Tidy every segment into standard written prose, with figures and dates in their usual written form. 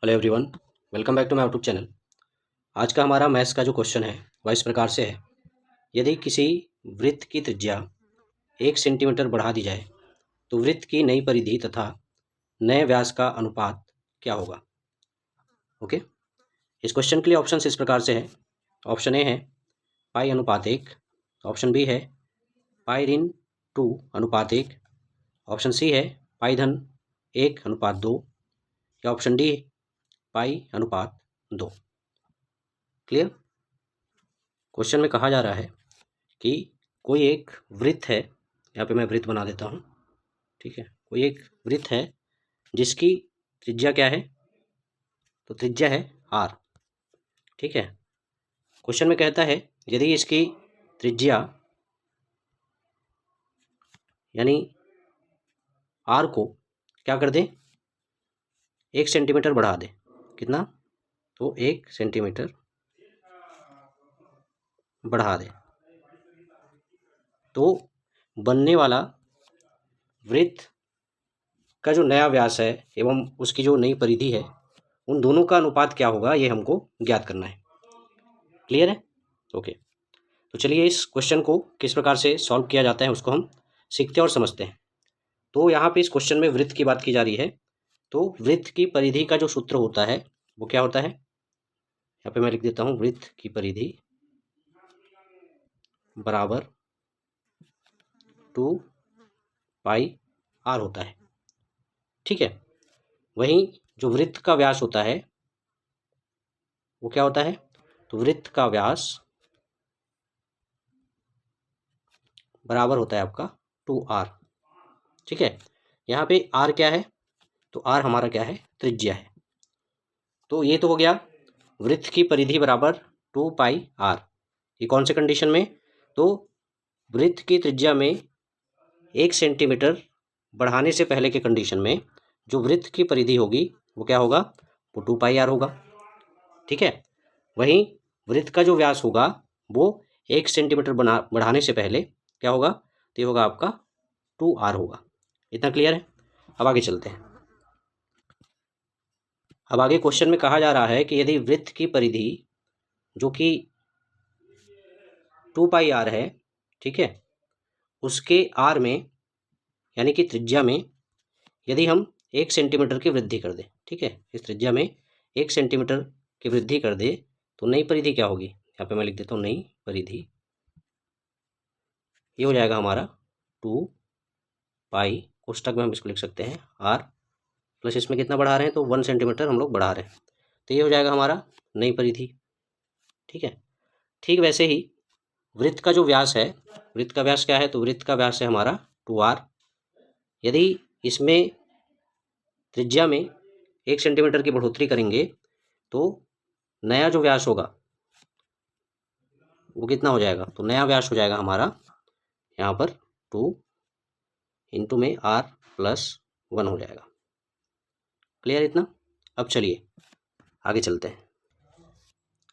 Hello everyone, welcome back to my YouTube channel. आज का हमारा मैथ्स का जो क्वेश्चन है वह इस प्रकार से है। यदि किसी वृत्त की त्रिज्या 1 सेंटीमीटर बढ़ा दी जाए तो वृत्त की नई परिधि तथा नए व्यास का अनुपात क्या होगा। ओके, इस क्वेश्चन के लिए ऑप्शन इस प्रकार से है। ऑप्शन ए है पाई अनुपात 1, ऑप्शन बी है पाई ऋण 2 अनुपात 1, ऑप्शन सी है पाई धन 1 अनुपात 2 या ऑप्शन डी पाई अनुपात 2। क्लियर। क्वेश्चन में कहा जा रहा है कि कोई एक वृत्त है, यहाँ पे मैं वृत्त बना देता हूँ। ठीक है, कोई एक वृत्त है जिसकी त्रिज्या क्या है, तो त्रिज्या है r। ठीक है, क्वेश्चन में कहता है यदि इसकी त्रिज्या यानी r को क्या कर दे, 1 सेंटीमीटर बढ़ा दे। कितना, तो 1 सेंटीमीटर बढ़ा दे तो बनने वाला वृत्त का जो नया व्यास है एवं उसकी जो नई परिधि है, उन दोनों का अनुपात क्या होगा, ये हमको ज्ञात करना है। क्लियर है। ओके, तो चलिए इस क्वेश्चन को किस प्रकार से सॉल्व किया जाता है उसको हम सीखते और समझते हैं। तो यहाँ पे इस क्वेश्चन में वृत्त की बात की जा रही है, तो वृत्त की परिधि का जो सूत्र होता है वो क्या होता है, यहाँ पे मैं लिख देता हूँ, वृत्त की परिधि बराबर 2 पाई r होता है। ठीक है, वहीं जो वृत्त का व्यास होता है वो क्या होता है, तो वृत्त का व्यास बराबर होता है आपका 2r। ठीक है, यहाँ पे r क्या है, तो r हमारा क्या है, त्रिज्या है। तो ये तो हो गया वृत्त की परिधि बराबर 2 पाई r। ये कौन से कंडीशन में, तो वृत्त की त्रिज्या में 1 सेंटीमीटर बढ़ाने से पहले के कंडीशन में जो वृत्त की परिधि होगी वो क्या होगा, वो 2 पाई r होगा। ठीक है, वहीं वृत्त का जो व्यास होगा वो 1 सेंटीमीटर बढ़ाने से पहले क्या होगा, तो ये होगा आपका 2r होगा। इतना क्लियर है। अब आगे चलते हैं। अब आगे क्वेश्चन में कहा जा रहा है कि यदि वृत्त की परिधि जो कि 2 पाई r है, ठीक है, उसके r में यानी कि त्रिज्या में यदि हम 1 सेंटीमीटर की वृद्धि कर दें, ठीक है, इस त्रिज्या में 1 सेंटीमीटर की वृद्धि कर दे तो नई परिधि क्या होगी, यहाँ पे मैं लिख देता हूँ नई परिधि, ये हो जाएगा हमारा 2 पाई, कोष्टक में हम इसको लिख सकते हैं r प्लस इसमें कितना बढ़ा रहे हैं, तो 1 सेंटीमीटर हम लोग बढ़ा रहे हैं, तो ये हो जाएगा हमारा नई परिधि। ठीक है, ठीक वैसे ही वृत्त का जो व्यास है, वृत्त का व्यास क्या है, तो वृत्त का व्यास है हमारा 2r। यदि इसमें त्रिज्या में 1 सेंटीमीटर की बढ़ोतरी करेंगे तो नया जो व्यास होगा वो कितना हो जाएगा, तो नया व्यास हो जाएगा हमारा यहाँ पर 2 इंटू में r प्लस 1 हो जाएगा। क्लियर इतना। अब चलिए आगे चलते हैं।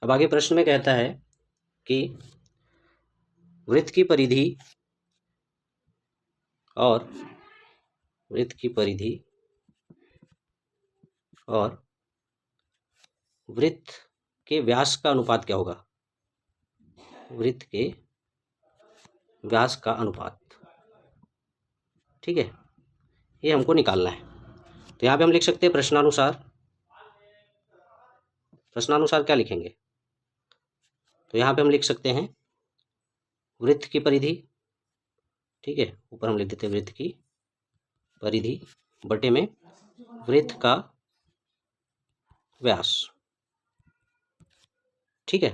अब आगे प्रश्न में कहता है कि वृत्त की परिधि और वृत्त की परिधि और वृत्त के व्यास का अनुपात क्या होगा, वृत्त के व्यास का अनुपात। ठीक है, ये हमको निकालना है। तो यहाँ पे हम लिख सकते हैं प्रश्नानुसार। प्रश्नानुसार क्या लिखेंगे, तो यहाँ पे हम लिख सकते हैं वृत्त की परिधि, ठीक है, ऊपर हम लिख देते हैं वृत्त की परिधि बटे में वृत्त का व्यास। ठीक है,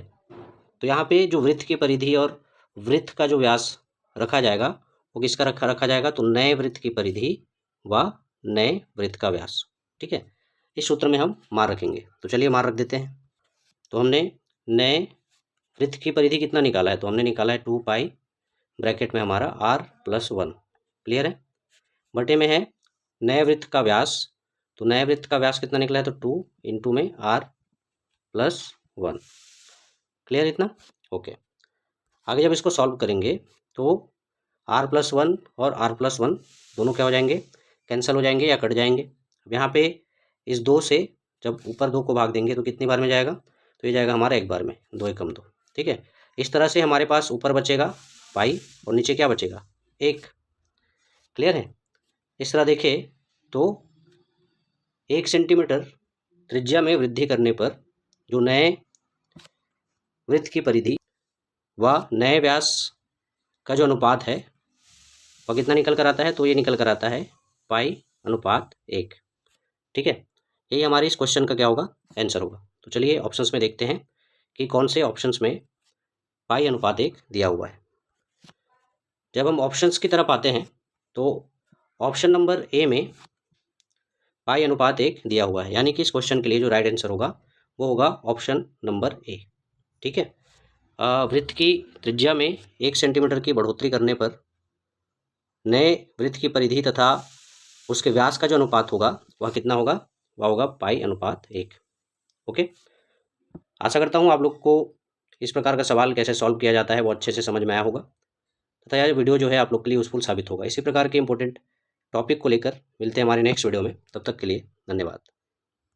तो यहाँ पे जो वृत्त की परिधि और वृत्त का जो व्यास रखा जाएगा वो किसका रखा जाएगा, तो नए वृत्त की परिधि व नए वृत्त का व्यास। ठीक है, इस सूत्र में हम मान रखेंगे। तो चलिए मान रख देते हैं। तो हमने नए वृत्त की परिधि कितना निकाला है, तो हमने निकाला है 2 पाई, ब्रैकेट में हमारा r प्लस 1। क्लियर है, बटे में है नए वृत्त का व्यास, तो नए वृत्त का व्यास कितना निकला है, तो 2 इंटू में r प्लस 1। क्लियर इतना। ओके, आगे जब इसको सॉल्व करेंगे तो r प्लस 1 और r प्लस 1 दोनों क्या हो जाएंगे, कैंसिल हो जाएंगे या कट जाएंगे। अब यहाँ पे इस 2 से जब ऊपर 2 को भाग देंगे तो कितनी बार में जाएगा, तो ये जाएगा हमारा 1 बार में, 2 एकम 2। ठीक है, इस तरह से हमारे पास ऊपर बचेगा पाई और नीचे क्या बचेगा, 1। क्लियर है। इस तरह देखें तो 1 सेंटीमीटर त्रिज्या में वृद्धि करने पर जो नए वृत्त की परिधि व नए व्यास का जो अनुपात है वह कितना निकल कर आता है, तो ये निकल कर आता है पाई/1। ठीक है, यही हमारे इस क्वेश्चन का क्या होगा, आंसर होगा। तो चलिए ऑप्शंस में देखते हैं कि कौन से ऑप्शंस में पाई/1 दिया हुआ है। जब हम ऑप्शंस की तरफ आते हैं तो ऑप्शन नंबर ए में पाई/1 दिया हुआ है, यानी कि इस क्वेश्चन के लिए जो राइट आंसर होगा वो होगा ऑप्शन नंबर ए। ठीक है, वृत्त की त्रिज्या में 1 सेंटीमीटर की बढ़ोतरी करने पर नए वृत्त की परिधि तथा उसके व्यास का जो अनुपात होगा वह कितना होगा, वह होगा पाई/1। ओके, आशा करता हूँ आप लोग को इस प्रकार का सवाल कैसे सॉल्व किया जाता है वो अच्छे से समझ में आया होगा तथा यह वीडियो जो है आप लोग के लिए यूजफुल साबित होगा। इसी प्रकार के इंपॉर्टेंट टॉपिक को लेकर मिलते हैं हमारे नेक्स्ट वीडियो में, तब तक के लिए धन्यवाद।